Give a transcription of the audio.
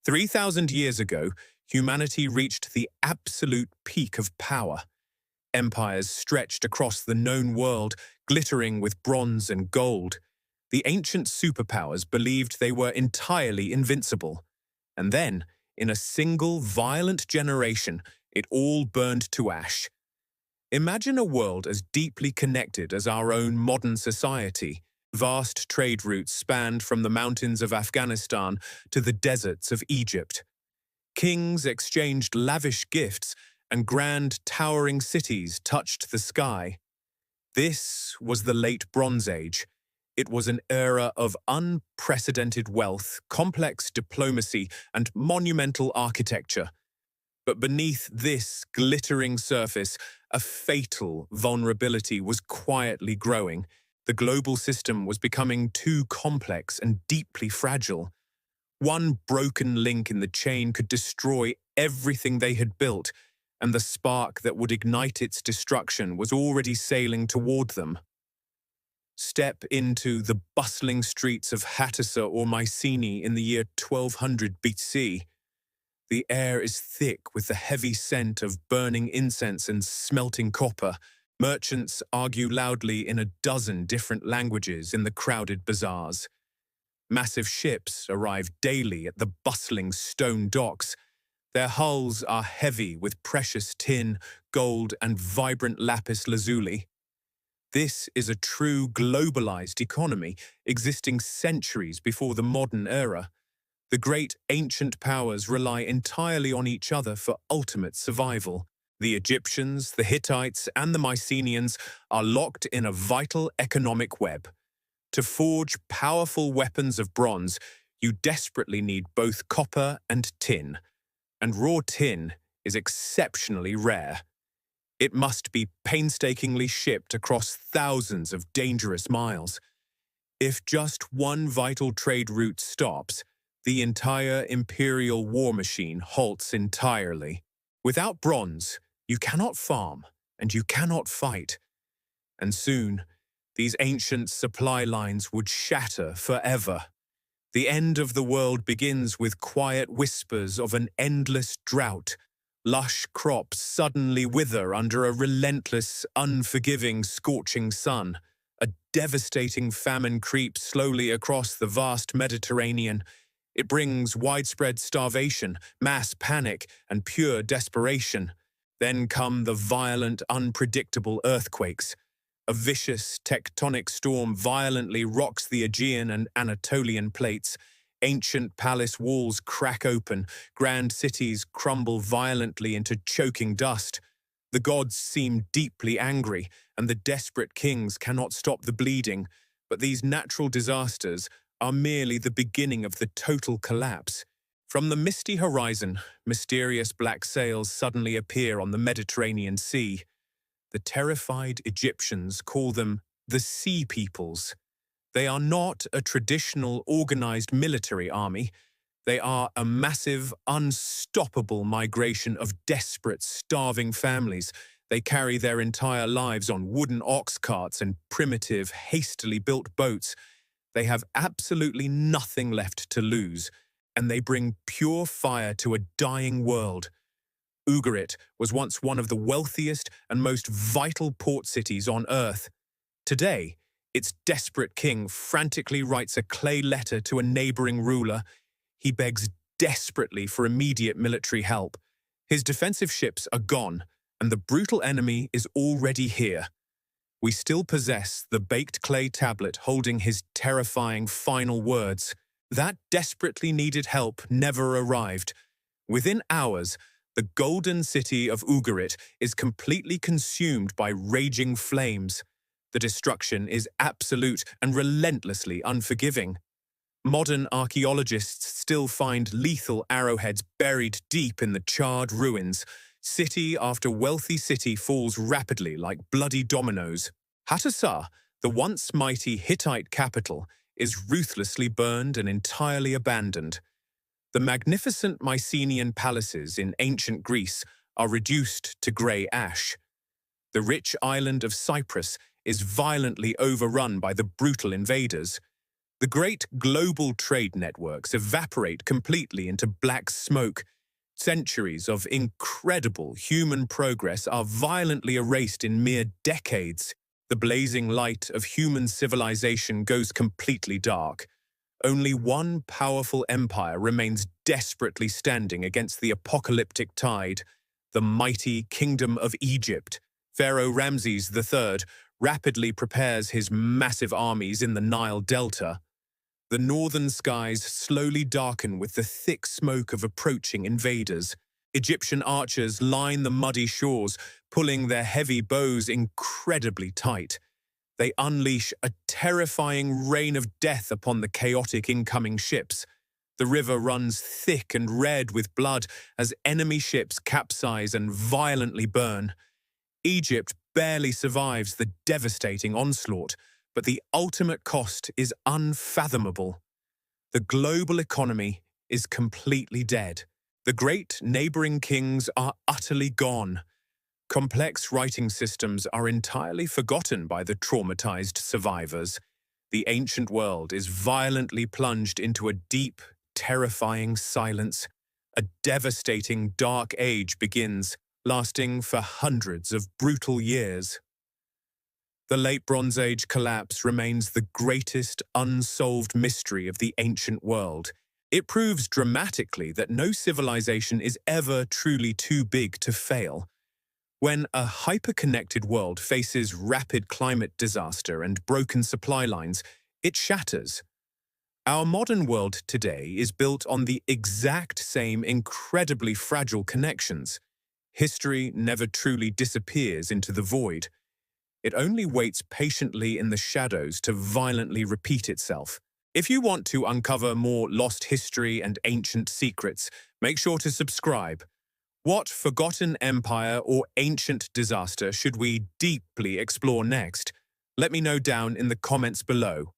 3,000 years ago, humanity reached the absolute peak of power. Empires stretched across the known world, glittering with bronze and gold. The ancient superpowers believed they were entirely invincible. And then, in a single violent generation, it all burned to ash. Imagine a world as deeply connected as our own modern society. Vast trade routes spanned from the mountains of Afghanistan to the deserts of Egypt. Kings exchanged lavish gifts, and grand, towering cities touched the sky. This was the Late Bronze Age. It was an era of unprecedented wealth, complex diplomacy, and monumental architecture. But beneath this glittering surface, a fatal vulnerability was quietly growing. The global system was becoming too complex and deeply fragile. One broken link in the chain could destroy everything they had built, and the spark that would ignite its destruction was already sailing toward them. Step into the bustling streets of Hattusa or Mycenae in the year 1200 BC. The air is thick with the heavy scent of burning incense and smelting copper. Merchants argue loudly in a dozen different languages in the crowded bazaars. Massive ships arrive daily at the bustling stone docks. Their hulls are heavy with precious tin, gold, and vibrant lapis lazuli. This is a true globalized economy, existing centuries before the modern era. The great ancient powers rely entirely on each other for ultimate survival. The Egyptians, the Hittites, and the Mycenaeans are locked in a vital economic web. To forge powerful weapons of bronze, you desperately need both copper and tin, and raw tin is exceptionally rare. It must be painstakingly shipped across thousands of dangerous miles. If just one vital trade route stops, the entire imperial war machine halts entirely. Without bronze, you cannot farm and you cannot fight. And soon, these ancient supply lines would shatter forever. The end of the world begins with quiet whispers of an endless drought. Lush crops suddenly wither under a relentless, unforgiving, scorching sun. A devastating famine creeps slowly across the vast Mediterranean. It brings widespread starvation, mass panic, and pure desperation. Then come the violent, unpredictable earthquakes. A vicious tectonic storm violently rocks the Aegean and Anatolian plates. Ancient palace walls crack open, grand cities crumble violently into choking dust. The gods seem deeply angry, and the desperate kings cannot stop the bleeding. But these natural disasters are merely the beginning of the total collapse. From the misty horizon, mysterious black sails suddenly appear on the Mediterranean Sea. The terrified Egyptians call them the Sea Peoples. They are not a traditional organized military army. They are a massive, unstoppable migration of desperate, starving families. They carry their entire lives on wooden ox carts and primitive, hastily built boats. They have absolutely nothing left to lose, and they bring pure fire to a dying world. Ugarit was once one of the wealthiest and most vital port cities on Earth. Today, its desperate king frantically writes a clay letter to a neighboring ruler. He begs desperately for immediate military help. His defensive ships are gone, and the brutal enemy is already here. We still possess the baked clay tablet holding his terrifying final words. That desperately needed help never arrived. Within hours, the golden city of Ugarit is completely consumed by raging flames. The destruction is absolute and relentlessly unforgiving. Modern archaeologists still find lethal arrowheads buried deep in the charred ruins. City after wealthy city falls rapidly like bloody dominoes. Hattusa, the once mighty Hittite capital, is ruthlessly burned and entirely abandoned. The magnificent Mycenaean palaces in ancient Greece are reduced to grey ash. The rich island of Cyprus is violently overrun by the brutal invaders. The great global trade networks evaporate completely into black smoke. Centuries of incredible human progress are violently erased in mere decades. The blazing light of human civilization goes completely dark. Only one powerful empire remains desperately standing against the apocalyptic tide, the mighty Kingdom of Egypt. Pharaoh Ramses III rapidly prepares his massive armies in the Nile Delta. The northern skies slowly darken with the thick smoke of approaching invaders. Egyptian archers line the muddy shores, pulling their heavy bows incredibly tight. They unleash a terrifying rain of death upon the chaotic incoming ships. The river runs thick and red with blood as enemy ships capsize and violently burn. Egypt barely survives the devastating onslaught, but the ultimate cost is unfathomable. The global economy is completely dead. The great neighboring kings are utterly gone. Complex writing systems are entirely forgotten by the traumatized survivors. The ancient world is violently plunged into a deep, terrifying silence. A devastating dark age begins, lasting for hundreds of brutal years. The Late Bronze Age collapse remains the greatest unsolved mystery of the ancient world. It proves dramatically that no civilization is ever truly too big to fail. When a hyper-connected world faces rapid climate disaster and broken supply lines, it shatters. Our modern world today is built on the exact same incredibly fragile connections. History never truly disappears into the void. It only waits patiently in the shadows to violently repeat itself. If you want to uncover more lost history and ancient secrets, make sure to subscribe. What forgotten empire or ancient disaster should we deeply explore next? Let me know down in the comments below.